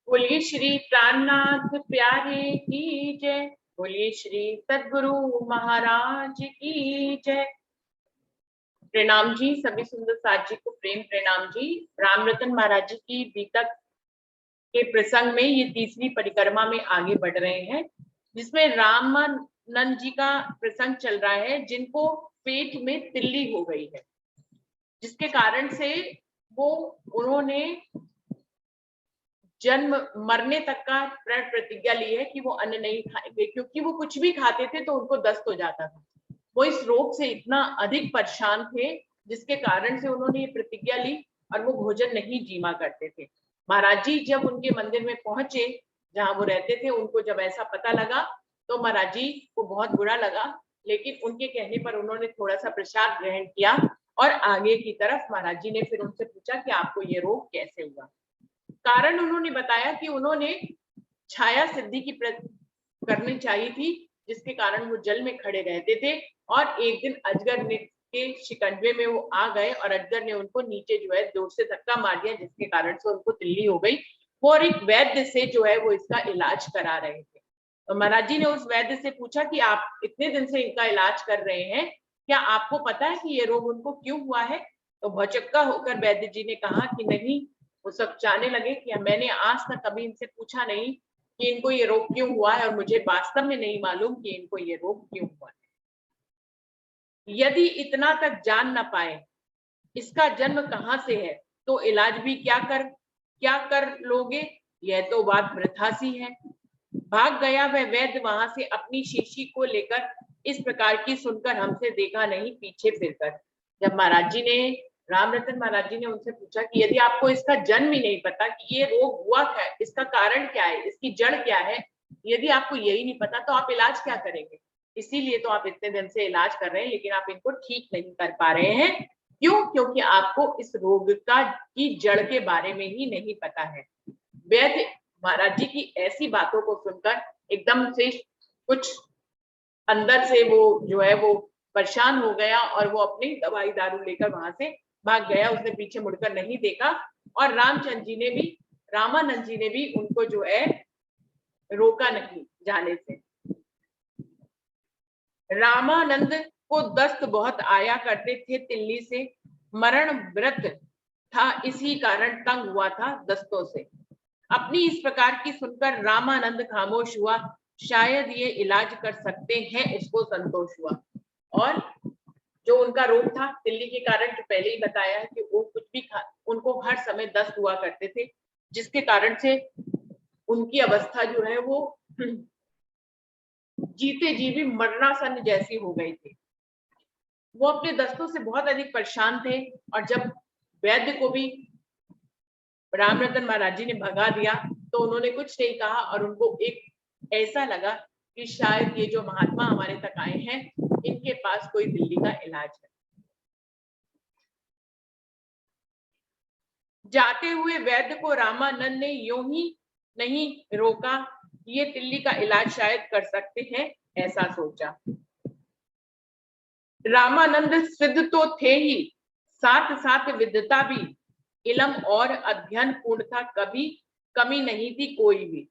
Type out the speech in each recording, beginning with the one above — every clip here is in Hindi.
बोलिए श्री प्राणनाथ प्यारे की जय। बोलिए श्री सद्गुरु महाराज की जय। प्रणाम जी, सभी सुंदर साथ जी को प्रेम प्रणाम जी। राम रतन महाराज जी की बीतक के प्रसंग में ये तीसरी परिक्रमा में आगे बढ़ रहे हैं, जिसमें रामानंद जी का प्रसंग चल रहा है, जिनको पेट में तिल्ली हो गई है, जिसके कारण से उन्होंने जन्म मरने तक का प्रण प्रतिज्ञा ली है कि वो अन्न नहीं खाएंगे, क्योंकि वो कुछ भी खाते थे तो उनको दस्त हो जाता था। वो इस रोग से इतना अधिक परेशान थे, जिसके कारण से उन्होंने ये प्रतिज्ञा ली और वो भोजन नहीं जीमा करते थे। महाराज जी जब उनके मंदिर में पहुंचे, जहां वो रहते थे, उनको जब ऐसा पता लगा तो महाराज जी को बहुत बुरा लगा, लेकिन उनके कहने पर उन्होंने थोड़ा सा प्रसाद ग्रहण किया और आगे की तरफ महाराज जी ने फिर उनसे पूछा कि आपको ये रोग कैसे हुआ। कारण उन्होंने बताया कि उन्होंने छाया सिद्धि की करनी चाहिए थी, जिसके कारण वो जल में खड़े रहते थे और एक दिन अजगर ने के शिकंजे में वो आ गए और अजगर ने उनको नीचे जो है जोर से धक्का मार दिया, जिसके कारण से उनको तिल्ली हो गई। वो और एक वैद्य से जो है वो इसका इलाज करा रहे थे। तो महाराज जी ने उस वैद्य से पूछा कि आप इतने दिन से इनका इलाज कर रहे हैं, क्या आपको पता है कि ये रोग उनको क्यों हुआ है? तो भौचक्का होकर वैद्य जी ने कहा कि नहीं। वो सब जानने लगे कि मैंने आज तक कभी इनसे पूछा नहीं कि इनको ये रोग क्यों हुआ है, और मुझे वास्तव में नहीं मालूम कि इनको ये रोग क्यों हुआ है। यदि इतना तक जान ना पाए इसका जन्म कहां से है, तो इलाज भी क्या कर लोगे? यह तो बात वृथा सी है। भाग गया वह वैद्य वहां से अपनी शीशी को लेकर। इस प्रकार की सुनकर हमसे देखा नहीं पीछे फिरकर। जब महाराज जी ने राम रतन महाराज जी ने उनसे पूछा कि यदि आपको इसका जन्म ही नहीं पता कि ये रोग हुआ क्या है, इसका कारण क्या है, इसकी जड़ क्या है, यदि आपको यही नहीं पता तो आप इलाज क्या करेंगे? इसीलिए तो आप इतने दिन से इलाज कर रहे हैं, लेकिन आप इनको ठीक नहीं कर पा रहे हैं। क्यों? क्योंकि आपको इस रोग की जड़ के बारे में ही नहीं पता है। वैद्य महाराज जी की ऐसी बातों को सुनकर एकदम से कुछ अंदर से वो जो है वो परेशान हो गया और वो अपनी दवाई दारू लेकर वहां से भाग गया। उसने पीछे मुड़कर नहीं देखा और रामानंद जी ने भी उनको जो है रोका नहीं जाने से। रामानंद को दस्त बहुत आया करते थे तिल्ली से। मरण व्रत था, इसी कारण तंग हुआ था दस्तों से। अपनी इस प्रकार की सुनकर रामानंद खामोश हुआ। शायद ये इलाज कर सकते हैं, उसको संतोष हुआ। और जो उनका रोग था तिल्ली के कारण, जो पहले ही बताया है कि वो कुछ भी उनको हर समय दस्त हुआ करते थे, जिसके कारण से उनकी अवस्था जो है वो जीते जी भी मरणासन जैसी हो गई थी। वो अपने दस्तों से बहुत अधिक परेशान थे और जब वैद्य को भी राम रतन महाराज जी ने भगा दिया तो उन्होंने कुछ नहीं कहा और उनको एक ऐसा लगा कि शायद ये जो महात्मा हमारे तक आए हैं, इनके पास कोई दिल्ली का इलाज है। जाते हुए वैद्य को रामानंद ने यूं ही नहीं रोका। ये दिल्ली का इलाज शायद कर सकते हैं, ऐसा सोचा। रामानंद सिद्ध तो थे ही, साथ साथ विद्वता भी, इलम और अध्ययन पूर्ण था, कभी कमी नहीं थी कोई भी।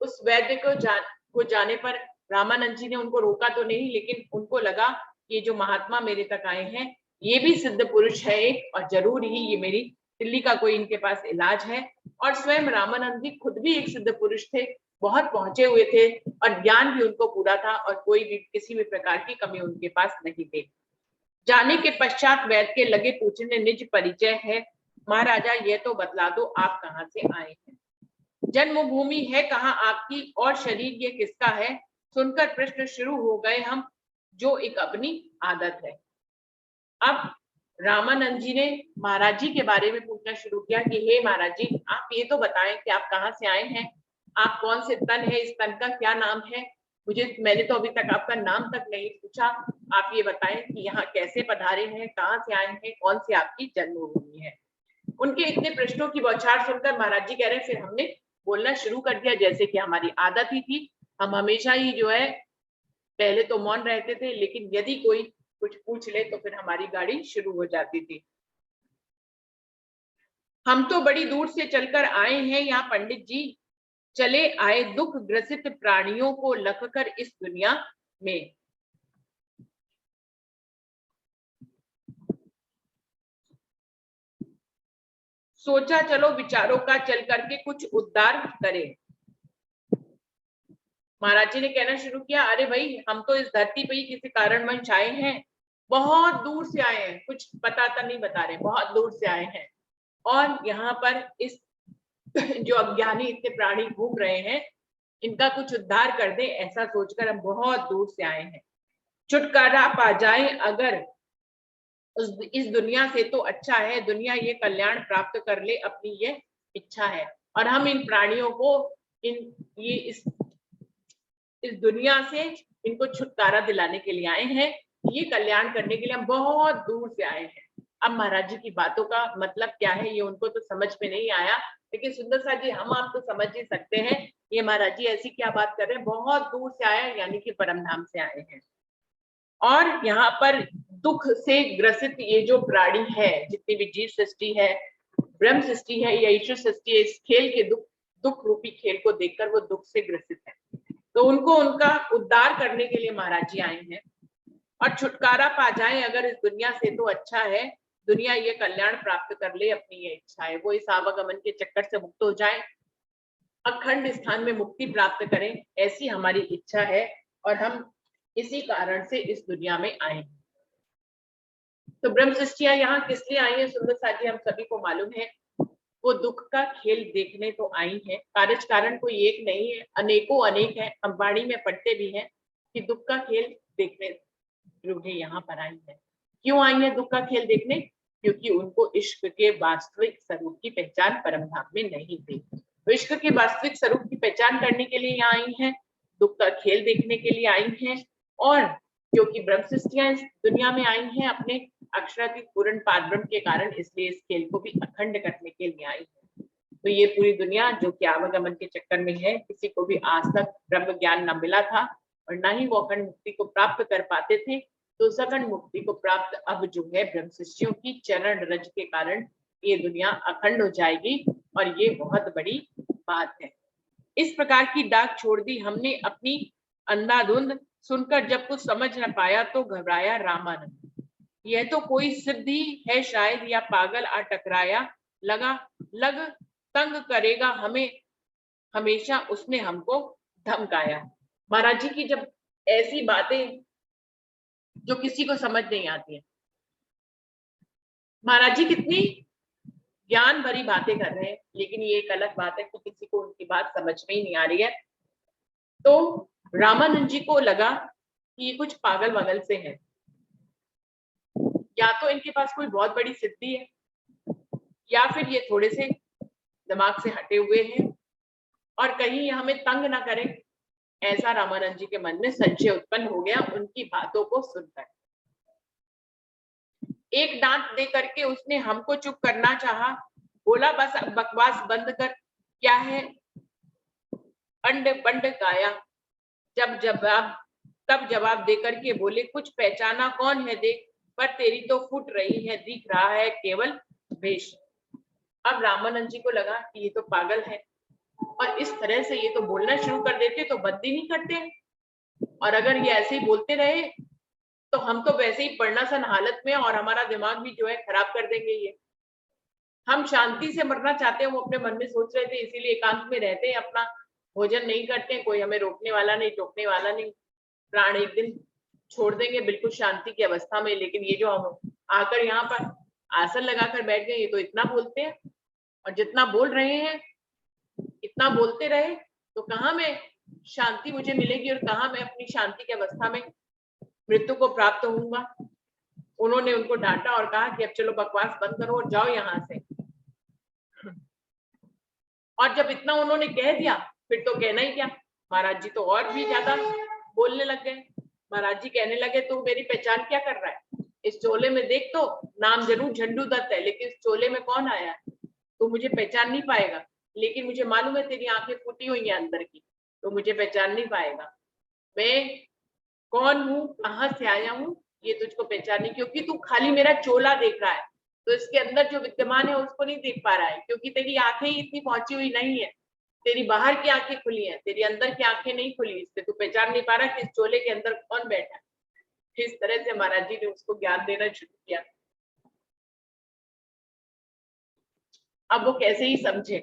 उस वैद्य को जाने पर रामानंद जी ने उनको रोका तो नहीं, लेकिन उनको लगा कि जो महात्मा मेरे तक आए हैं ये भी सिद्ध पुरुष है एक, और जरूर ही ये मेरी दिल्ली का कोई इनके पास इलाज है। और स्वयं रामानंद जी खुद भी एक सिद्ध पुरुष थे, बहुत पहुंचे हुए थे और ज्ञान भी उनको पूरा था और कोई भी किसी भी प्रकार की कमी उनके पास नहीं थी। जाने के पश्चात वैद्य के लगे पूछने, निज परिचय है महाराजा ये तो बतला दो, आप कहाँ से आए हैं, जन्मभूमि है कहाँ आपकी, और शरीर ये किसका है? सुनकर प्रश्न शुरू हो गए हम, जो एक अपनी आदत है। अब रामानंद जी ने महाराज जी के बारे में पूछना शुरू किया कि हे महाराज जी, आप ये तो बताएं कि आप कहाँ से आए हैं, आप कौन से तन है, इस तन का क्या नाम है? मैंने तो अभी तक आपका नाम तक नहीं पूछा। आप ये बताएं कि यहाँ कैसे पधारे हैं, कहाँ से आए हैं, कौन सी आपकी जन्मभूमि है? उनके इतने प्रश्नों की बौछार सुनकर महाराज जी कह रहे हैं, फिर हमने बोलना शुरू कर दिया, जैसे कि हमारी आदत ही थी। हम हमेशा ही जो है पहले तो मौन रहते थे, लेकिन यदि कोई कुछ पूछ ले तो फिर हमारी गाड़ी शुरू हो जाती थी। हम तो बड़ी दूर से चलकर आए हैं यहाँ पंडित जी, चले आए दुख ग्रसित प्राणियों को लखकर इस दुनिया में। सोचा चलो विचारों का चल करके कुछ उद्धार करें। महाराज जी ने कहना शुरू किया, अरे भाई हम तो इस धरती पे ही किसी कारणवश आए हैं, बहुत दूर से आए हैं, कुछ बताता नहीं बता रहे, बहुत दूर से आए हैं, और यहाँ पर इस जो अज्ञानी इतने प्राणी घूम रहे हैं, इनका कुछ उद्धार कर दे, ऐसा सोचकर हम बहुत दूर से आए हैं। छुटकारा पा जाए अगर इस दुनिया से तो अच्छा है, दुनिया ये कल्याण प्राप्त कर ले अपनी ये इच्छा है। और हम इन प्राणियों को इस दुनिया से इनको छुटकारा दिलाने के लिए आए हैं, ये कल्याण करने के लिए हम बहुत दूर से आए हैं। अब महाराज जी की बातों का मतलब क्या है ये उनको तो समझ में नहीं आया, लेकिन सुंदर सा जी हम आप तो समझ ही सकते हैं ये महाराज जी ऐसी क्या बात कर रहे हैं, बहुत दूर से आए यानी कि परमधाम से आए हैं। और यहाँ पर दुख से ग्रसित ये जो प्राणी है, जितनी भी जीव सृष्टि है, ब्रह्म सृष्टि है या ईश्वर सृष्टि है, इस खेल के दुख रूपी खेल को देखकर वो दुख से ग्रसित है, तो उनको उनका उद्धार करने के लिए महाराज जी आए हैं। और छुटकारा पा जाए अगर इस दुनिया से तो अच्छा है, दुनिया ये कल्याण प्राप्त कर ले अपनी ये इच्छा है, वो इस आवागमन के चक्कर से मुक्त हो जाए, अखंड स्थान में मुक्ति प्राप्त करें, ऐसी हमारी इच्छा है, और हम इसी कारण से इस दुनिया में आए हैं। तो ब्रह्म सृष्टियां यहाँ किस लिए आई है सुंदर सा जी हम सभी को मालूम है, वो दुख का खेल देखने तो आई है। कार्य कारण कोई एक नहीं है, अनेकों अनेक है, हम वाणी में पढ़ते भी हैं कि दुख का खेल देखने रूढ़े यहाँ पर आई है। क्यों आई है दुख का खेल देखने? क्योंकि उनको इश्क के वास्तविक स्वरूप की पहचान परमधाम में नहीं थी। तो इश्क के वास्तविक स्वरूप की पहचान करने के लिए यहाँ आई है, दुख का खेल देखने के लिए आई है, और क्योंकि ब्रह्म सृष्टियां इस दुनिया में आई हैं अपने अक्षरातीत पूर्ण पारब्रह्म के कारण, इसलिए इस खेल को भी अखंड करने के लिए आई है। तो ये पूरी दुनिया जो कि आवागमन के चक्कर में है, किसी को भी आज तक ब्रह्म ज्ञान न मिला था और न ही वो अखंड मुक्ति को प्राप्त कर पाते थे, तो उस अखंड मुक्ति को प्राप्त अब जो है ब्रह्म सृष्टियों की चरण रज के कारण ये दुनिया अखंड हो जाएगी, और ये बहुत बड़ी बात है। इस प्रकार की डाक छोड़ दी हमने अपनी अंधाधुंध, सुनकर जब कुछ समझ न पाया तो घबराया रामानंद, यह तो कोई सिद्धि है शायद या पागल आ टकराया, लग तंग करेगा हमें हमेशा उसने हमको धमकाया। महाराज जी की जब ऐसी बातें जो किसी को समझ नहीं आती है, महाराज जी कितनी ज्ञान भरी बातें कर रहे हैं, लेकिन ये एक अलग बात है कि किसी को उनकी बात समझ में ही नहीं आ रही है। तो रामानंद जी को लगा कि ये कुछ पागल वगल से है, या तो इनके पास कोई बहुत बड़ी सिद्धि है, या फिर ये थोड़े से दिमाग से हटे हुए हैं, और कहीं ये हमें तंग ना करें, ऐसा रामानंद जी के मन में संशय उत्पन्न हो गया उनकी बातों को सुनकर। एक डांट दे करके उसने हमको चुप करना चाहा, बोला बस बकवास बंद कर, क्या है अंड बंड गाया। तब जवाब देकर के बोले, कुछ पहचाना कौन है देख, पर तेरी तो फुट रही है, दिख रहा है केवल वेश। अब रामानंद जी को लगा कि ये तो पागल है, और इस तरह से ये तो बोलना शुरू कर देते तो बंद ही नहीं करते, और अगर ये ऐसे ही बोलते रहे तो हम तो वैसे ही पढ़ना सन हालत में, और हमारा दिमाग भी जो है खराब कर देंगे ये। हम शांति से मरना चाहते हैं, वो अपने मन में सोच रहे थे, इसीलिए एकांत में रहते हैं, अपना भोजन नहीं करते हैं, कोई हमें रोकने वाला नहीं, टोकने वाला नहीं, प्राण एक दिन छोड़ देंगे बिल्कुल शांति की अवस्था में। लेकिन ये जो हम आकर यहाँ पर आसन लगाकर बैठ गए, ये तो इतना बोलते हैं, और जितना बोल रहे हैं इतना बोलते रहे, तो कहाँ में शांति मुझे मिलेगी, और कहाँ मैं अपनी शांति की अवस्था में मृत्यु को प्राप्त होऊंगा। उन्होंने उनको डांटा और कहा कि अब चलो बकवास बंद करो और जाओ यहाँ से। और जब इतना उन्होंने कह दिया, फिर तो कहना ही क्या, महाराज जी तो और भी ज्यादा बोलने लग गए। महाराज जी कहने लगे, तू मेरी पहचान क्या कर रहा है, इस चोले में देख, तो नाम जरूर झंडू दत्त है, लेकिन इस चोले में कौन आया है, तू मुझे पहचान नहीं पाएगा। लेकिन मुझे मालूम है तेरी आंखें फूटी हुई है अंदर की, तो मुझे पहचान नहीं पाएगा। मैं कौन हूँ, कहाँ से आया हूँ, ये तुझको पहचान नहीं, क्योंकि तू खाली मेरा चोला देख रहा है, तो इसके अंदर जो विद्यमान है उसको नहीं देख पा रहा है, क्योंकि तेरी आंखें ही इतनी पहुंची हुई नहीं है, तेरी बाहर की आंखें खुली हैं, तेरी अंदर की आंखें नहीं खुली, इससे तू पहचान नहीं पा रहा कि इस चोले के अंदर कौन बैठा है। इस तरह से महाराज जी ने उसको ज्ञान देना शुरू किया। अब वो कैसे ही समझे।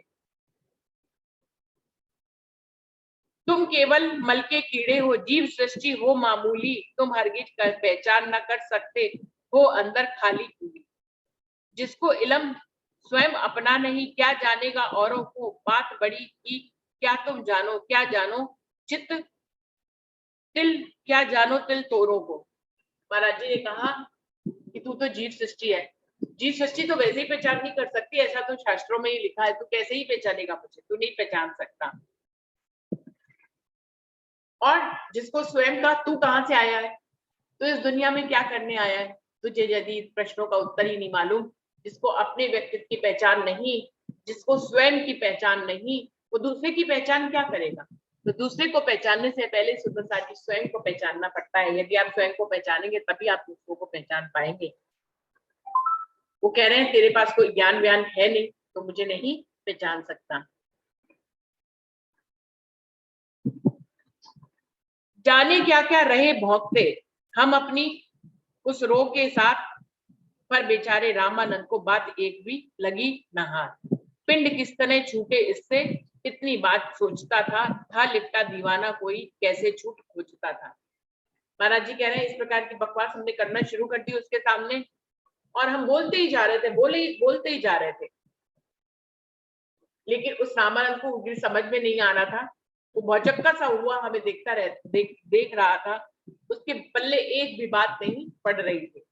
तुम केवल मल के कीड़े हो, जीव सृष्टि हो मामूली, तुम हरगिज कर पहचान न कर सकते हो अंदर खाली कूली। जिसको इल्म स्वयं अपना नहीं, क्या जानेगा औरों को, बात बड़ी की क्या तुम जानो, क्या जानो चित्त तिल, क्या जानो तिल तोरों को। महाराज जी ने कहा कि तू तो जीव सृष्टि है, जीव सृष्टि तो वैसे ही पहचान नहीं कर सकती, ऐसा तो शास्त्रों में ही लिखा है, तू कैसे ही पहचानेगा मुझे, तू नहीं पहचान सकता। और जिसको स्वयं का तू कहां से आया है, तो इस दुनिया में क्या करने आया है, तुझे यदि प्रश्नों का उत्तर ही नहीं मालूम, जिसको अपने व्यक्तित्व की पहचान नहीं, जिसको स्वयं की पहचान नहीं, वो दूसरे की पहचान क्या करेगा। तो दूसरे को पहचानने से पहले सुंदरता जी स्वयं को पहचानना पड़ता है। यदि आप स्वयं को पहचानेंगे तभी आप दूसरों को पहचान पाएंगे। वो कह रहे हैं तेरे पास कोई ज्ञान व्यान है नहीं तो मुझे नहीं पहचान सकता। जाने क्या क्या रहे भौंकते हम अपनी उस रोग के साथ, पर बेचारे रामानंद को बात एक भी लगी न हाथ। पिंड किस तरह छूटे इससे इतनी बात सोचता था लिपटा दीवाना कोई कैसे छूट खोजता था। महाराज जी कह रहे हैं इस प्रकार की बकवास हमने करना शुरू कर दी उसके सामने, और हम बोलते ही जा रहे थे, बोलते ही जा रहे थे, लेकिन उस रामानंद को समझ में नहीं आ रहा था। वो भौचक्का सा हुआ हमें देख रहा था, उसके पल्ले एक भी बात नहीं पड़ रही थी।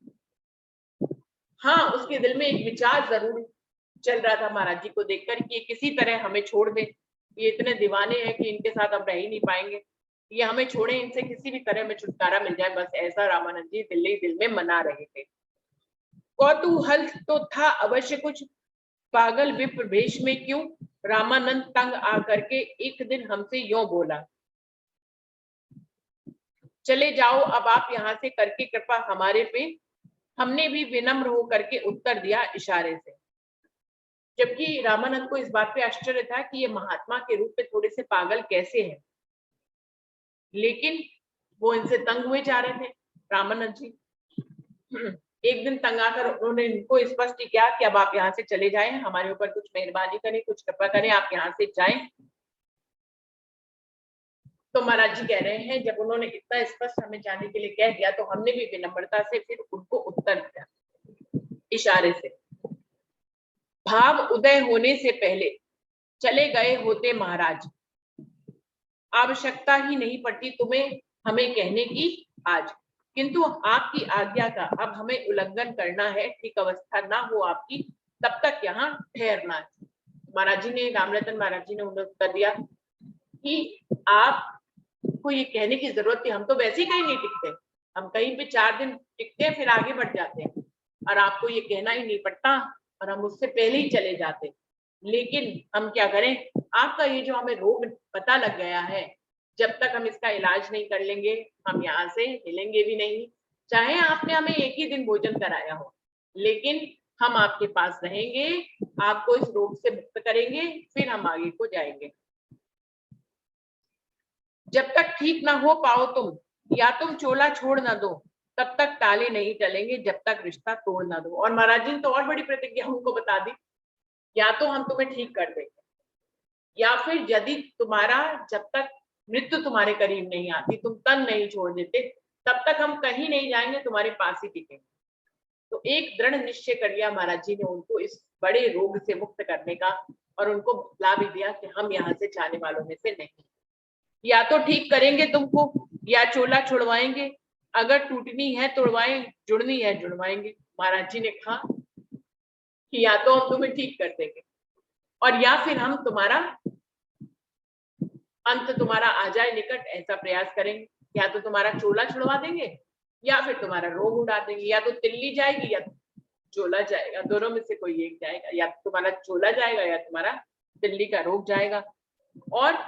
हाँ, उसके दिल में एक विचार जरूर चल रहा था महाराज जी को देखकर कि ये किसी तरह हमें छोड़ दे, ये इतने दीवाने हैं कि इनके साथ हम रह ही नहीं पाएंगे, ये हमें छोड़े, इनसे किसी भी तरह में छुटकारा मिल जाए, बस ऐसा रामानंद जी दिल में मना रहे थे। कौतूहल तो था अवश्य कुछ, पागल विप्र वेश में क्यों, रामानंद तंग आकर के एक दिन हमसे यूं बोला, चले जाओ अब आप यहाँ से करके कृपा हमारे पे। हमने भी विनम्र हो करके उत्तर दिया इशारे से। जबकि रामानंद को इस बात पे आश्चर्य था कि ये महात्मा के रूप में थोड़े से पागल कैसे हैं, लेकिन वो इनसे तंग हुए जा रहे थे रामानंद जी। एक दिन तंग आकर उन्होंने इनको स्पष्ट किया कि अब आप यहाँ से चले जाएं, हमारे ऊपर कुछ मेहरबानी करें, कुछ कृपा करें, आप यहाँ से जाएं। तो महाराज जी कह रहे हैं जब उन्होंने इतना स्पष्ट हमें जाने के लिए कह दिया तो हमने भी विनम्रता से फिर उनको उत्तर दिया इशारे से। भाव उदय होने से पहले चले गए होते महाराज, आवश्यकता ही नहीं पड़ती तुम्हें हमें कहने की आज, किंतु आपकी आज्ञा का अब हमें उल्लंघन करना है, ठीक अवस्था ना हो आपकी तब तक यहाँ ठहरना है। महाराज जी ने, रामरतन महाराज जी ने उन्हें उत्तर दिया कि आपको ये कहने की जरूरत थी, हम तो वैसे ही कहीं नहीं टिकते, हम कहीं पे 4 दिन टिकते हैं फिर आगे बढ़ जाते हैं, और आपको ये कहना ही नहीं पड़ता और हम उससे पहले ही चले जाते। लेकिन हम क्या करें, आपका ये जो हमें रोग पता लग गया है, जब तक हम इसका इलाज नहीं कर लेंगे हम यहाँ से हिलेंगे भी नहीं। चाहे आपने हमें एक ही दिन भोजन कराया हो, लेकिन हम आपके पास रहेंगे, आपको इस रोग से मुक्त करेंगे, फिर हम आगे को जाएंगे। जब तक ठीक ना हो पाओ तुम, या तुम चोला छोड़ ना दो, तब तक ताले नहीं चलेंगे, जब तक रिश्ता तोड़ ना दो। और महाराज जी ने तो और बड़ी प्रतिज्ञा उनको बता दी, या तो हम तुम्हें ठीक कर देंगे, या फिर यदि तुम्हारा जब तक मृत्यु तुम्हारे करीब नहीं आती, तुम तन नहीं छोड़ देते, तब तक हम कहीं नहीं जाएंगे, तुम्हारे पास ही टिकेंगे। तो एक दृढ़ निश्चय कर लिया महाराज जी ने उनको इस बड़े रोग से मुक्त करने का, और उनको बतला भी दिया कि हम यहाँ से जाने वालों में से नहीं, या तो ठीक करेंगे तुमको या चोला छुड़वाएंगे, अगर टूटनी है तोड़वाएं, जुड़नी है जुड़वाएंगे। महाराज जी ने कहा कि या तो हम तुम्हें ठीक कर देंगे और या फिर हम तुम्हारा अंत तुम्हारा आ जाए निकट, ऐसा प्रयास करेंगे। या तो तुम्हारा चोला छुड़वा देंगे या फिर तुम्हारा रोग उड़ा देंगे, या तो तिल्ली जाएगी या चोला जाएगा, दोनों में से कोई एक जाएगा, या तुम्हारा चोला जाएगा या तुम्हारा तिल्ली का रोग जाएगा। और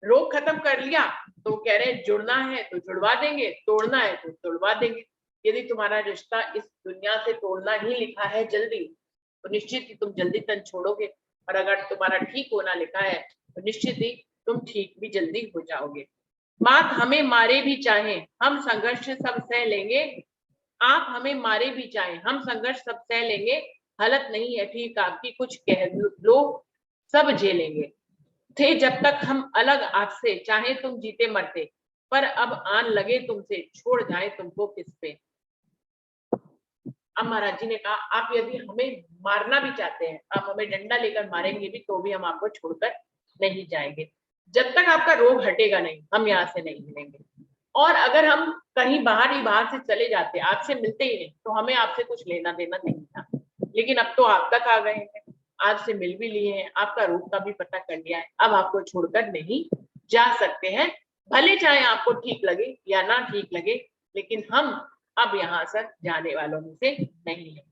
रोग खत्म कर लिया तो कह रहे जुड़ना है तो जुड़वा देंगे, तोड़ना है तो तोड़वा देंगे। यदि तुम्हारा रिश्ता इस दुनिया से तोड़ना ही लिखा है जल्दी, तो निश्चित ही तुम जल्दी तन छोड़ोगे, और अगर तुम्हारा ठीक होना लिखा है तो निश्चित ही तुम ठीक भी जल्दी हो जाओगे। मात हमें मारे भी चाहे हम संघर्ष सब सह लेंगे, आप हमें मारे भी चाहे हम संघर्ष सब सह लेंगे, हालत नहीं है ठीक आपकी कुछ कह लो सब झेलेंगे। थे जब तक हम अलग आपसे, चाहे तुम जीते मरते, पर अब आन लगे तुमसे, छोड़ जाए तुमको किस पे। अब महाराज जी ने कहा आप यदि हमें मारना भी चाहते हैं, आप हमें डंडा लेकर मारेंगे भी, तो भी हम आपको छोड़कर नहीं जाएंगे। जब तक आपका रोग हटेगा नहीं, हम यहाँ से नहीं मिलेंगे। और अगर हम कहीं बाहर से चले जाते, आपसे मिलते ही नहीं, तो हमें आपसे कुछ लेना देना नहीं था। लेकिन अब तो आप तक आ गए हैं, आपसे मिल भी लिए हैं, आपका रूप का भी पता कर लिया है, अब आपको छोड़कर नहीं जा सकते हैं। भले चाहे आपको ठीक लगे या ना ठीक लगे, लेकिन हम अब यहाँ से जाने वालों में से नहीं है।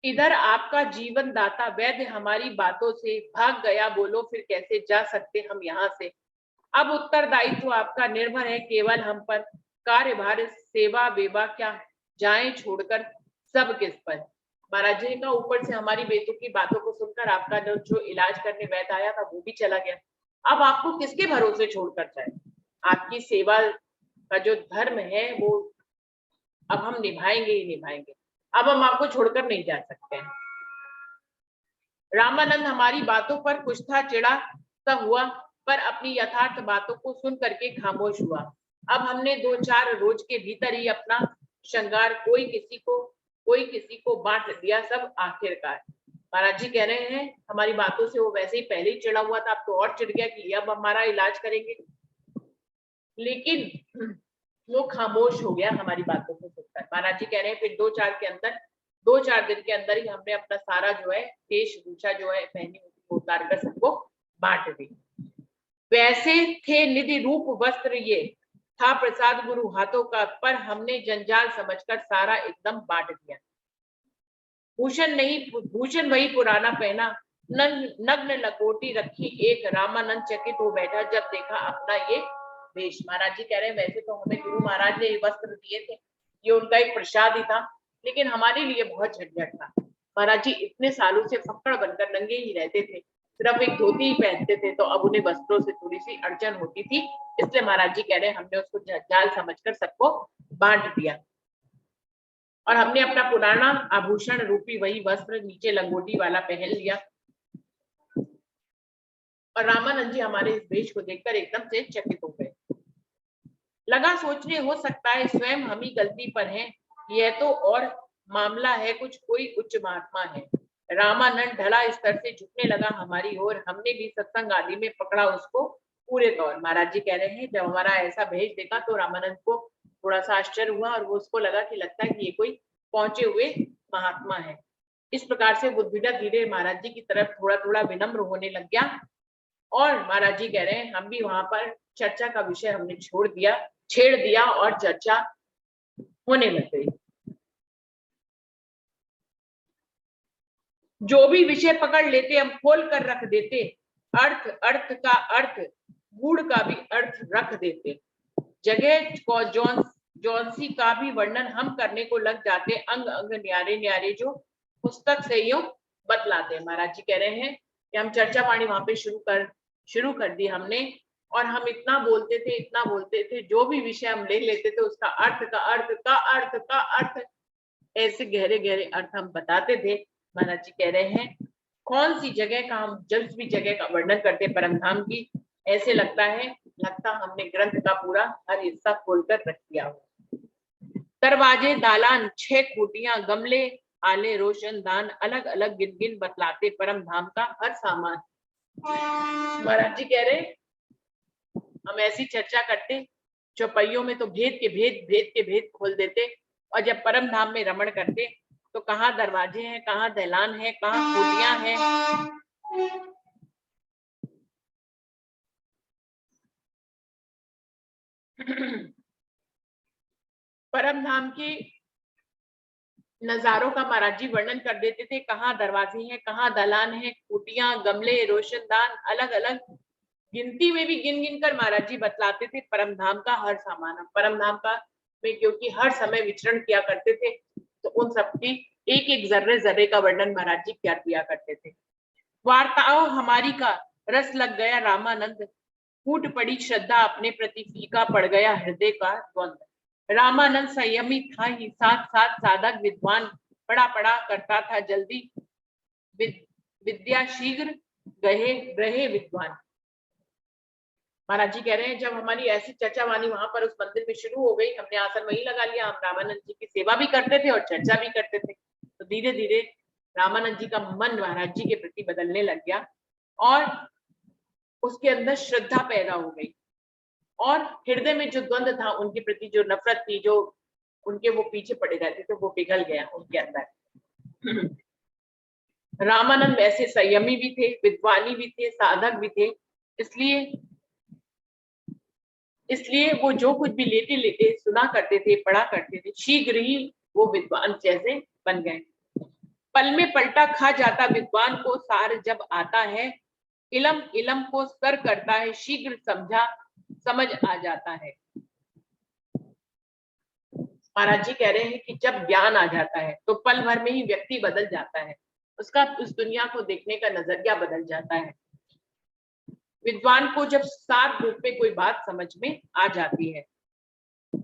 इधर आपका जीवन दाता वैद्य हमारी बातों से भाग गया, बोलो फिर कैसे जा सकते हम यहाँ से। अब उत्तरदायित्व आपका निर्भर है केवल हम पर, कार्यभार सेवा बेवा क्या जाएं छोड़कर सब किस पर। महाराज जी का ऊपर से हमारी बेटों की बातों को सुनकर आपका जो इलाज करने वैद्य आया था वो भी चला गया। अब आपको किसके भरोसे छोड़कर जाए। आपकी सेवा का जो धर्म है वो अब हम निभाएंगे ही निभाएंगे, अब हम आपको छोड़कर नहीं जा सकते हैं। रामानंद हमारी बातों पर कुछ था चिड़ा सा हुआ, पर अपनी यथार्थ बातों को सुन करके खामोश हुआ। अब हमने 2-4 रोज के भीतर ही अपना श्रृंगार कोई किसी को बांट दिया सब आखिरकार। महाराज जी कह रहे हैं हमारी बातों से वो वैसे ही पहले ही चिड़ा हुआ था, अब तो और चिढ़ गया कि अब हमारा इलाज करेंगे, लेकिन वो खामोश हो गया हमारी बातों को सुनकर। महाराज जी कह रहे हैं फिर 2-4 दिन के अंदर ही हमने अपना सारा जो है वेशभूषा जो है पहनी उतार कर सबको बांट दी। वैसे थे निधि रूप वस्त्र ये, था प्रसाद गुरु हाथों का, पर हमने जंजाल समझकर सारा एकदम बांट दिया। भूषण वही पुराना पहना, नग्न लकोटी रखी एक, रामानंद चकित हो बैठा जब देखा अपना ये वेश। महाराज जी कह रहे हैं वैसे तो हमें गुरु महाराज ने वस्त्र दिए थे, ये उनका एक प्रसाद ही था, लेकिन हमारे लिए बहुत झंझट था। महाराज जी इतने सालों से फक्कड़ बनकर नंगे ही रहते थे, सिर्फ एक धोती ही पहनते थे, तो अब उन्हें वस्त्रों से थोड़ी सी अड़चन होती थी, इसलिए महाराज जी कह रहे हैं हमने उसको जाल समझकर सबको बांट दिया। और हमने अपना पुराना आभूषण रूपी वही वस्त्र नीचे लंगोटी वाला पहन लिया। और रामानंद जी हमारे इस वेश को देखकर एकदम से चकित हो गए। लगा सोचने हो सकता है स्वयं हम ही गलती पर हैं, यह तो और मामला है कुछ कोई उच्च महात्मा है। रामानंद ढला स्तर से झुकने लगा हमारी ओर, हमने भी सत्संग आदि में पकड़ा उसको पूरे तौर। महाराज जी कह रहे हैं जब हमारा ऐसा भेष देखा तो रामानंद को थोड़ा सा आश्चर्य हुआ, और वो उसको लगा कि लगता है कि ये कोई पहुंचे हुए महात्मा है। इस प्रकार से वो धीरे धीरे महाराज जी की तरफ थोड़ा थोड़ा विनम्र होने लग गया। और महाराज जी कह रहे हैं हम भी वहां पर चर्चा का विषय हमने छेड़ दिया और चर्चा होने लग गई। जो भी विषय पकड़ लेते हम खोल कर रख देते, अर्थ का अर्थ गूढ़ का भी अर्थ रख देते, जगह को जौनसी का भी वर्णन हम करने को लग जाते, अंग अंग न्यारे न्यारे जो पुस्तक से यूं बतलाते। महाराज जी कह रहे हैं कि हम चर्चा वाणी वहां पे शुरू कर दी हमने, और हम इतना बोलते थे जो भी विषय हम ले लेते थे उसका अर्थ का अर्थ ऐसे गहरे गहरे अर्थ हम बताते थे। महाराज जी कह रहे हैं कौन सी जगह का हम जिस भी जगह का वर्णन करते परम धाम की, ऐसे लगता हमने ग्रंथ का पूरा हर हिस्सा खोलकर रख दिया हो। दरवाजे दालान 6 खूटियां गमले आले रोशनदान, अलग अलग गिन गिन बतलाते परम धाम का हर सामान। महाराज जी कह रहे हम ऐसी चर्चा करते चौपाइयों में तो भेद के भेद खोल देते, और जब परम धाम में रमण करते तो कहाँ दरवाजे हैं, कहाँ दहलान है, कहाँ खूटियां हैं। परम धाम के नजारों का महाराज जी वर्णन कर देते थे, कहाँ दरवाजे हैं, कहाँ दलान है, खूटियां, गमले, रोशनदान, अलग अलग गिनती में भी गिन गिन कर महाराज जी बतलाते थे परम धाम का हर सामान। परम धाम का में क्योंकि हर समय विचरण किया करते थे, तो उन सबकी एक एक जर्रे जर्रे का वर्णन महाराज जी क्या किया करते थे। वार्ताओं हमारी का रस लग गया रामानंद, फूट पड़ी श्रद्धा अपने प्रति, फीका पड़ गया हृदय का द्वंद। रामानंद संयमी था ही, साथ साथ साधक विद्वान, पढ़ा पढ़ा करता था जल्दी, विद्या शीघ्र गहे रहे विद्वान। महाराज जी कह रहे हैं, जब हमारी ऐसी चर्चा वाणी वहां पर उस मंदिर में शुरू हो गई, हमने आसन वहीं लगा लिया, हम रामानंद जी की सेवा भी करते थे और चर्चा भी करते थे, तो धीरे धीरे रामानंद जी का मन महाराज जी के प्रति बदलने लग गया और उसके अंदर श्रद्धा पैदा हो गई और हृदय में जो द्वंद था, उनके प्रति जो नफरत थी, जो उनके वो पीछे पड़े रहते थे, वो पिघल गया उनके अंदर। रामानंद वैसे संयमी भी थे, विद्वानी भी थे, साधक भी थे, इसलिए वो जो कुछ भी लेते लेते सुना करते थे, पढ़ा करते थे, शीघ्र ही वो विद्वान जैसे बन गए। पल में पलटा खा जाता विद्वान को सार जब आता है, इलम इलम को सर करता है, शीघ्र समझ आ जाता है। महाराज जी कह रहे हैं कि जब ज्ञान आ जाता है तो पल भर में ही व्यक्ति बदल जाता है, उसका उस दुनिया को देखने का नजरिया बदल जाता है। विद्वान को जब सार रूप में कोई बात समझ में आ जाती है,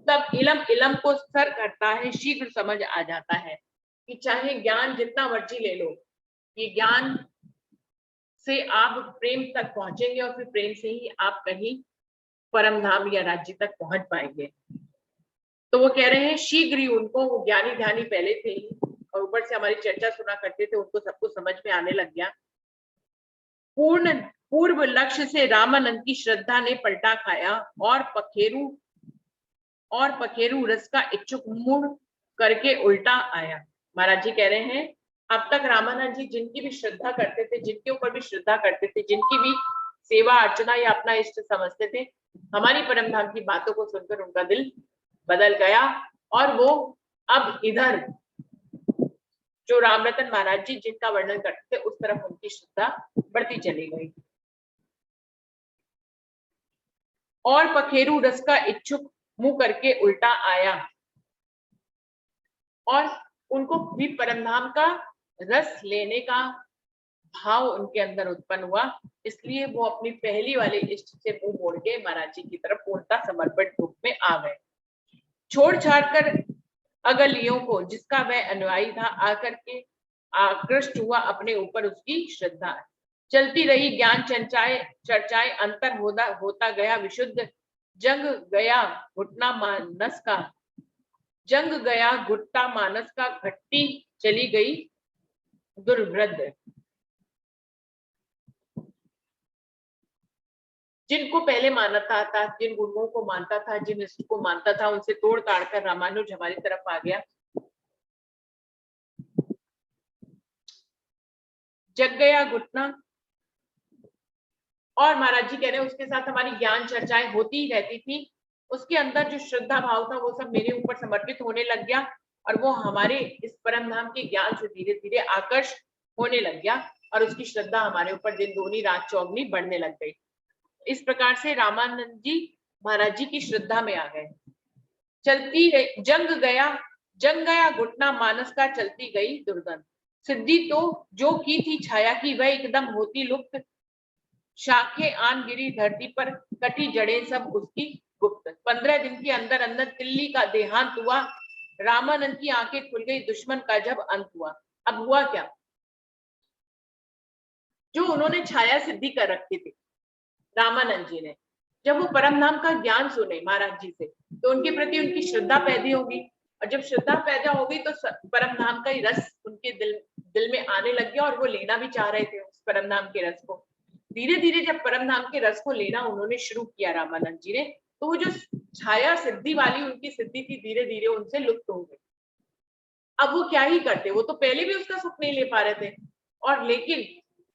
तब इलम इलम को सर करता है, शीघ्र समझ आ जाता है कि चाहे ज्ञान जितना मर्जी ले लो, ये ज्ञान से आप प्रेम तक पहुंचेंगे और फिर प्रेम से ही आप कहीं परम धाम या राज्य तक पहुंच पाएंगे। तो वो कह रहे हैं शीघ्र ही उनको, वो ज्ञानी ध्यानी पहले थे ही और ऊपर से हमारी चर्चा सुना करते थे, उनको सब कुछ समझ में आने लग गया। पूर्व लक्ष्य से रामानंद की श्रद्धा ने पलटा खाया और पखेरु रस का इच्छुक मुड़ करके उल्टा आया। महाराज जी कह रहे हैं, अब तक रामानंद जी जिनकी भी श्रद्धा करते थे, जिनके ऊपर भी श्रद्धा करते थे, जिनकी भी सेवा अर्चना या अपना इष्ट समझते थे, हमारी परम धाम की बातों को सुनकर उनका दिल बदल गया और वो अब इधर जो रामरतन महाराज जी जिनका वर्णन करते थे, उस तरफ उनकी श्रद्धा बढ़ती चली गई। और पखेरु रस का इच्छुक मुंह करके उल्टा आया और उनको भी परमधाम का रस लेने का भाव उनके अंदर उत्पन्न हुआ, इसलिए वो अपनी पहली वाले इष्ट से मुंह मोड़ के महाराज जी की तरफ पूर्णतः समर्पित रूप में आ गए। छोड़ छाड़ कर अगलियों को जिसका वह अनुयायी था, आकर के आकृष्ट हुआ अपने ऊपर उसकी श्रद्धा। चलती रही ज्ञान चर्चाएं अंतर होता गया विशुद्ध, जंग गया घुटना मानस का घटती चली गई दुर्वृद्ध। जिनको पहले मानता था, जिन गुरुओं को मानता था, जिन इष्ट को मानता था, उनसे तोड़ ताड़ कर रामानुज हमारी तरफ आ गया। जग गया घुटना, और महाराज जी कह रहे हैं उसके साथ हमारी ज्ञान चर्चाएं होती ही रहती थी, उसके अंदर जो श्रद्धा भाव था वो सब मेरे ऊपर समर्पित होने लग गया और वो हमारे इस परम धाम के ज्ञान से धीरे धीरे आकर्ष होने लग गया और उसकी श्रद्धा हमारे ऊपर दिन दूनी रात चौगनी बढ़ने लग गई। इस प्रकार से रामानंद जी महाराज जी की श्रद्धा में आ गए। जंग गया घुटना मानस का, चलती गई दुर्गंध। सिद्धि तो जो की थी छाया की, वह एकदम होती लुप्त, शाखे आन गिरी धरती पर, कटी जड़ें सब उसकी गुप्त। 15 दिन के अंदर अंदर तिल्ली का देहांत हुआ, रामानंद की आंखें खुल गई दुश्मन का जब अंत हुआ। अब हुआ क्या, जो उन्होंने छाया सिद्धि कर रखी थी रामानंद जी ने, जब वो परम नाम का ज्ञान सुने महाराज जी से, तो उनके प्रति उनकी श्रद्धा पैदा होगी और जब श्रद्धा पैदा होगी तो परम नाम का ही रस उनके दिल में आने लग गया और वो लेना भी चाह रहे थे उस परम नाम के रस को। धीरे धीरे जब परम नाम के रस को लेना उन्होंने शुरू किया रामानंद जी ने, तो वो जो छाया सिद्धि वाली उनकी सिद्धि थी धीरे धीरे उनसे लुप्त हो गई। अब वो क्या ही करते, वो तो पहले भी उसका सुख नहीं ले पा रहे थे, और लेकिन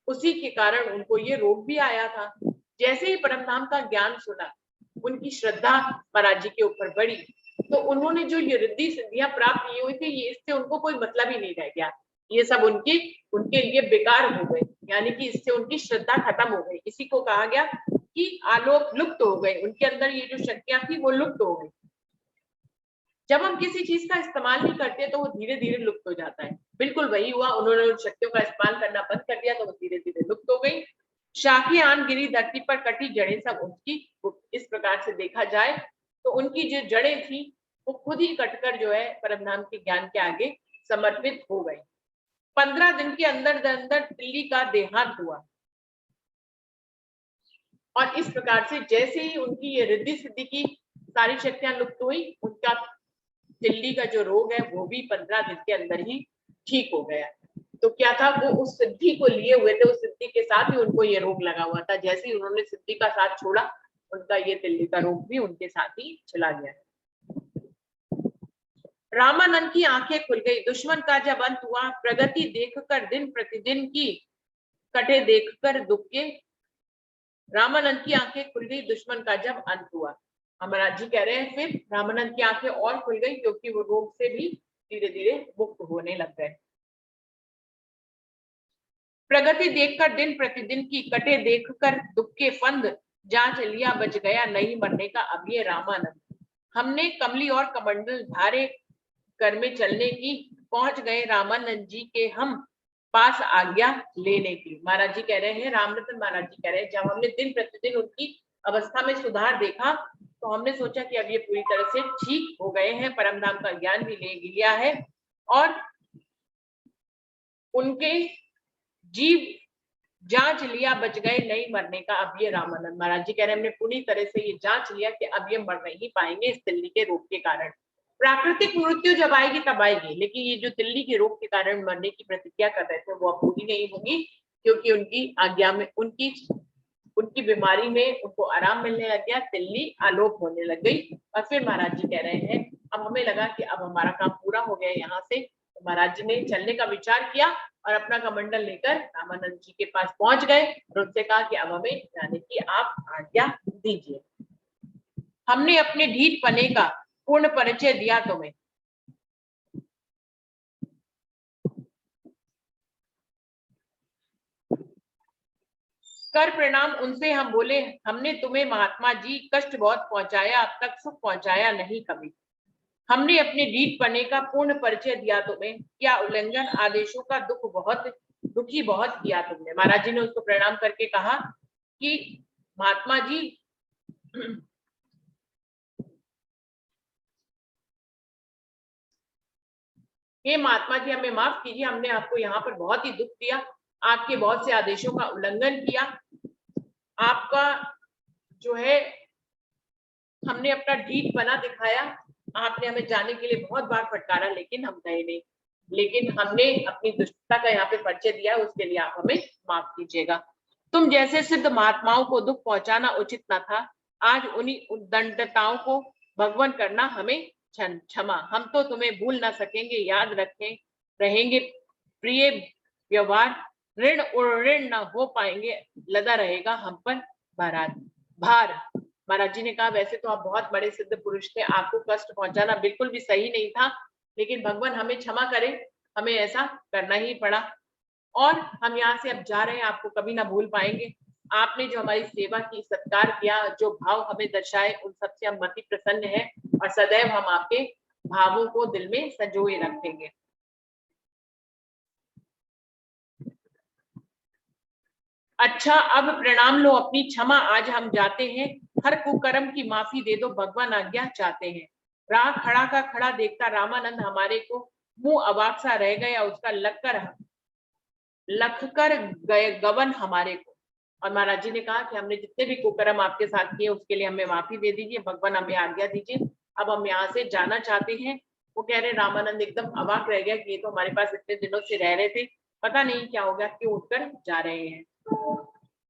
उसी के कारण उनको ये रोग भी आया था। जैसे ही परमधाम का ज्ञान सुना, उनकी श्रद्धा महाराज जी के ऊपर बढ़ी, तो उन्होंने जो ये रिद्धि सिद्धियां प्राप्त की हुई थी, ये इससे उनको कोई मतलब ही नहीं रह गया, ये सब उनके लिए बेकार हो गए, यानी कि इससे उनकी श्रद्धा खत्म हो गई। इसी को कहा गया कि आलोक लुप्त हो गए, उनके अंदर ये जो शक्तियां थी वो लुप्त हो गई। जब हम किसी चीज का इस्तेमाल नहीं करते तो वो धीरे धीरे लुप्त हो जाता है, बिल्कुल वही हुआ, उन्होंने उन शक्तियों का इस्तेमाल करना बंद कर दिया तो वो धीरे धीरे लुप्त हो गई। शाखी आन गिरी धरती पर कटी जड़ें सब उनकी, इस प्रकार से देखा जाए तो उनकी जो जड़ें थी वो खुद ही कटकर जो है परमधाम के ज्ञान के आगे समर्पित हो गई। 15 दिन के अंदर अंदर तिल्ली का देहांत हुआ, और इस प्रकार से जैसे ही उनकी ये रिद्धि सिद्धि की सारी शक्तियां लुप्त हुई, उनका तिल्ली का जो रोग है वो भी 15 दिन के अंदर ही ठीक हो गया। तो क्या था, वो उस सिद्धि को लिए हुए थे, उस सिद्धि के साथ ही उनको ये रोग लगा हुआ था। जैसे ही उन्होंने सिद्धि का साथ छोड़ा, उनका ये तिल्ली का रोग भी उनके साथ ही चला गया। रामानंद की आंखें खुल गई, दुश्मन का जब अंत हुआ, प्रगति देखकर दिन प्रतिदिन की, कटे देखकर दुख के। रामानंद की आंखें खुल गई दुश्मन का जब अंत हुआ। महाराज जी कह रहे हैं फिर रामानंद की आंखें और खुल गई, क्योंकि वो रोग से भी धीरे धीरे मुक्त होने लग गए। प्रगति देखकर दिन प्रतिदिन की, कटे देखकर दुख के फंद, जांच लिया बच गया नहीं मरने का अब ये रामानंद। हमने कमली और कमंडल धारे कर में चलने की, पहुंच गए रामानंद जी के हम पास आज्ञा लेने की। महाराज जी कह रहे हैं, रामरतन महाराज जी कह रहे हैं, जब हमने दिन प्रतिदिन उनकी अवस्था में सुधार देखा तो हमने सोचा कि अब ये पूरी तरह से ठीक हो गए हैं, परमधाम का ज्ञान भी ले लिया है, और उनके जीव जांच लिया बच गए नहीं मरने का अब ये रामानंद। महाराज जी कह रहे हैं, हमने पूरी तरह से ये जांच लिया कि अब ये मर नहीं पाएंगे इस तिल्ली के रोग के कारण। प्राकृतिक मृत्यु जब आएगी तब आएगी, लेकिन ये जो तिल्ली के रोग के कारण मरने की प्रतिज्ञा कर रहे थे वो अब पूरी नहीं होगी, क्योंकि उनकी आज्ञा में, उनकी बीमारी में उनको आराम मिलने लग गया, तिल्ली आलोप होने लग गई। और फिर महाराज जी कह रहे हैं, अब हमें लगा कि अब हमारा काम पूरा हो गया यहाँ से। तो महाराज जी ने चलने का विचार किया और अपना कमंडल लेकर रामानंद जी के पास पहुंच गए और उनसे कहा कि अब हमें जाने की आप आज्ञा दीजिए। हमने अपने ढीठ पने का पूर्ण परिचय दिया तुम्हें। कर प्रणाम उनसे हम बोले, हमने तुम्हें महात्मा जी कष्ट बहुत पहुंचाया, अब तक सुख पहुंचाया नहीं कभी। हमने अपने ढीठ पने का पूर्ण परिचय दिया तुम्हें, क्या उल्लंघन आदेशों का दुखी बहुत किया तुमने। महाराज जी ने उसको प्रणाम करके कहा कि महात्मा जी, हे महात्मा जी, हमें माफ कीजिए, हमने आपको यहाँ पर बहुत ही दुख दिया, आपके बहुत से आदेशों का उल्लंघन किया, आपका जो है हमने अपना ढीठ पना दिखाया, आपने हमें जाने के लिए बहुत बार फटकारा लेकिन हम गए नहीं, लेकिन हमने अपनी दुष्टता का यहाँ पे परिचय दिया, उसके लिए आप हमें माफ कीजिएगा। तुम जैसे सिद्ध महात्माओं को दुख पहुंचाना उचित न था, आज उन्हीं उद्दंडताओं को भगवान करना हमें क्षमा। हम तो तुम्हें भूल ना सकेंगे, याद रखें रहेंगे प्रिय व्यवहार, ऋण और ऋण न हो पाएंगे, लदा रहेगा हम पर भार। महाराज जी ने कहा, वैसे तो आप बहुत बड़े सिद्ध पुरुष थे, आपको कष्ट पहुंचाना बिल्कुल भी सही नहीं था, लेकिन भगवान हमें क्षमा करे, हमें ऐसा करना ही पड़ा, और हम यहाँ से अब जा रहे हैं, आपको कभी ना भूल पाएंगे। आपने जो हमारी सेवा की, सत्कार किया, जो भाव हमें दर्शाए, उन सबसे हम अति प्रसन्न हैं और सदैव हम आपके भावों को दिल में संजोए रखेंगे। अच्छा, अब प्रणाम लो, अपनी क्षमा, आज हम जाते हैं, हर कुकर्म की माफी दे दो, भगवान आज्ञा चाहते हैं। राह खड़ा का खड़ा देखता रामानंद हमारे को, मुंह अवाक सा रह गया उसका, लख कर गए गवन हमारे को। और महाराज जी ने कहा कि हमने जितने भी कुकर्म आपके साथ किए उसके लिए हमें माफी दे दीजिए, भगवान हमें आज्ञा दीजिए, अब हम यहाँ से जाना चाहते हैं। वो कह रहे, रामानंद एकदम अवाक रह गया कि ये तो हमारे पास इतने दिनों से रह रहे थे, पता नहीं क्या हो गया, क्यों उठकर जा रहे हैं।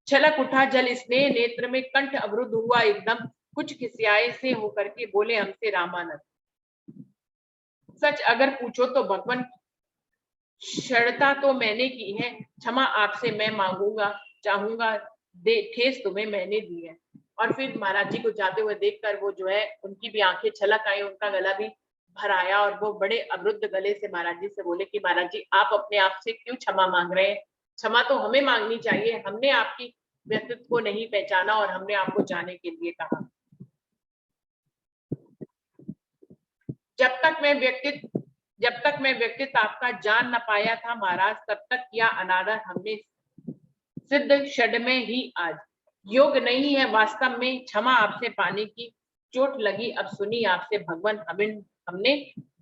छलक उठा जल स्नेह नेत्र में, कंठ अवरुद्ध हुआ एकदम, कुछ खिसियाए से होकर के बोले हमसे रामानंद। सच अगर पूछो तो भगवान, शरणता तो मैंने की है, क्षमा आपसे मैं मांगूंगा, चाहूंगा, दे ठेस तुम्हें मैंने दी है। और फिर महाराज जी को जाते हुए देखकर वो जो है उनकी भी आंखें छलक आई, उनका गला भी भर आया और वो बड़े अवरुद्ध गले से महाराज जी से बोले कि महाराज जी आप अपने आप से क्यों क्षमा मांग रहे हैं? क्षमा तो हमें मांगनी चाहिए, हमने आपकी व्यक्तित्व को नहीं पहचाना और हमने आपको जाने के लिए कहा। जब तक मैं व्यक्तित्व आपका जान न पाया था महाराज, तब तक किया अनादर हमने सिद्ध षड में ही आज। योग नहीं है वास्तव में क्षमा आपसे पाने की, चोट लगी अब सुनी आपसे भगवान हमने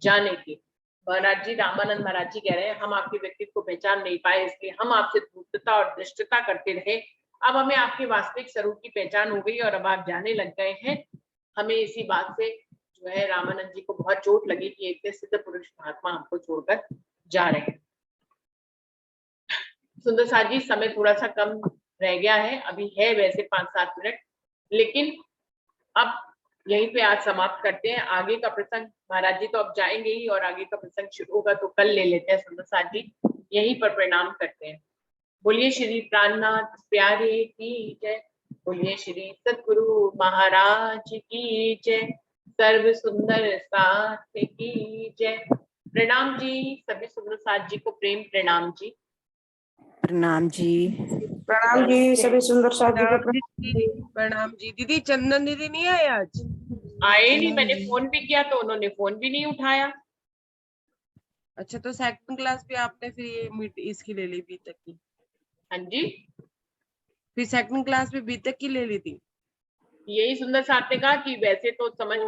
जाने की। महाराज जी, रामानंद महाराज जी कह रहे हैं हम आपके व्यक्तित्व को पहचान नहीं पाए, इसलिए हम आपसे धूर्तता और दृष्टता करते रहे। अब हमें आपके वास्तविक स्वरूप की पहचान हो गई और अब आप जाने लग गए हैं। हमें इसी बात से जो है रामानंद जी को बहुत चोट लगी कि एक सिद्ध पुरुष महात्मा हमको छोड़कर जा रहे हैं। सुंदर साथ जी, समय थोड़ा सा कम रह गया है, अभी है वैसे 5-7 मिनट, लेकिन अब यहीं पे आज समाप्त करते हैं। आगे का प्रसंग महाराज जी तो अब जाएंगे ही और आगे का प्रसंग शुरू होगा तो कल ले लेते हैं। सुंदर साथ जी यहीं पर प्रणाम करते हैं। बोलिए श्री प्राणनाथ प्यारे की जय, बोलिए श्री सतगुरु महाराज की जय, सर्व सुंदर साथ की जय। प्रणाम जी, सभी सुंदर साथ जी को प्रेम प्रणाम जी। प्रणाम जी। प्रणाम जी, सभी सुंदर साथ जी को प्रणाम जी। दीदी चंदन दीदी नहीं आए आज? आए नहीं, मैंने फोन भी किया तो उन्होंने फोन भी नहीं उठाया। अच्छा, तो सेकंड क्लास पे आपने फिर ये मीट इसकी ले ली बीटेक की? हाँ जी, फिर सेकंड क्लास पे बीटेक की ले ली थी? यही सुंदर साथ ने कहा कि वैसे तो समझ में